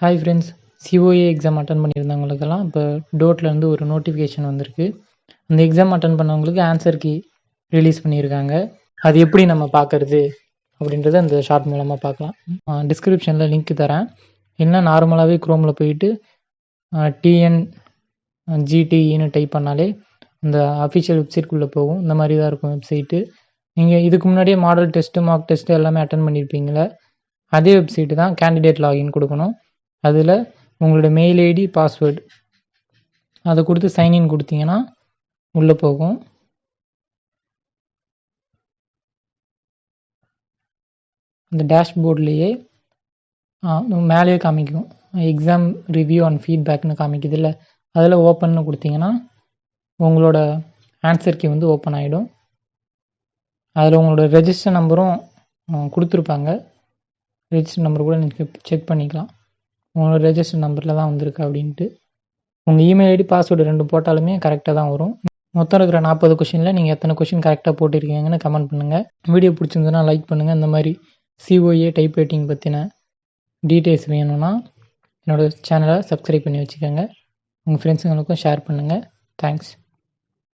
Hi friends, COA exam attend பண்ணியிருந்தவங்களுக்கெல்லாம் இப்போ டோட்லேருந்து ஒரு நோட்டிஃபிகேஷன் வந்திருக்கு. அந்த எக்ஸாம் அட்டன் பண்ணவங்களுக்கு ஆன்சர் கீ ரிலீஸ் பண்ணியிருக்காங்க. அது எப்படி நம்ம பார்க்கறது அப்படின்றத அந்த ஷார்ட் மூலமாக பார்க்கலாம். டிஸ்கிரிப்ஷனில் லிங்க் தரேன். இல்லைனா நார்மலாகவே க்ரோமில் போயிட்டு டிஎன் ஜிடிஇன்னு டைப் பண்ணாலே அந்த அஃபிஷியல் வெப்சைட்குள்ளே போகும். இந்த மாதிரி தான் இருக்கும் வெப்சைட்டு. நீங்கள் இதுக்கு முன்னாடியே மாடல் டெஸ்ட்டு, மார்க் டெஸ்ட்டு எல்லாமே அட்டன் பண்ணியிருப்பீங்களே, அதே வெப்சைட்டு தான். கேண்டிடேட் லாகின் கொடுக்கணும். அதில் உங்களோட மெயில் ஐடி, பாஸ்வேர்டு அதை கொடுத்து சைன்இன் கொடுத்தீங்கன்னா உள்ளே போகும். அந்த டேஷ்போர்ட்லேயே மேலேயே காமிக்கும் எக்ஸாம் ரிவ்யூ அண்ட் ஃபீட்பேக்னு காமிக்குது இல்லை, அதில் ஓப்பன்னு கொடுத்தீங்கன்னா உங்களோட ஆன்சர் கீ வந்து ஓப்பன் ஆகிடும். அதில் உங்களோட ரெஜிஸ்டர் நம்பரும் கொடுத்துருப்பாங்க. ரெஜிஸ்டர் நம்பர் கூட நீங்கள் செக் பண்ணிக்கலாம். உங்களோட ரெஜிஸ்டர் நம்பரில் தான் வந்திருக்கு அப்படின்ட்டு. உங்கள் இமெயில் ஐடி, பாஸ்வேர்டு 2 போட்டாலுமே கரெக்டாக தான் வரும். மொத்தம் இருக்கிற 40 கொஷினில் நீங்கள் எத்தனை கொஷின் கரெக்டாக போட்டிருக்கீங்கன்னு கமெண்ட் பண்ணுங்கள். வீடியோ பிடிச்சிருந்ததுன்னா லைக் பண்ணுங்கள். இந்த மாதிரி சிஓஏ டைப் ரைட்டிங் பற்றின டீட்டெயில்ஸ் வேணும்னா என்னோடய சேனலை சப்ஸ்கிரைப் பண்ணி வச்சுக்கோங்க. உங்கள் ஃப்ரெண்ட்ஸுங்களுக்கும் ஷேர் பண்ணுங்கள். தேங்க்ஸ்.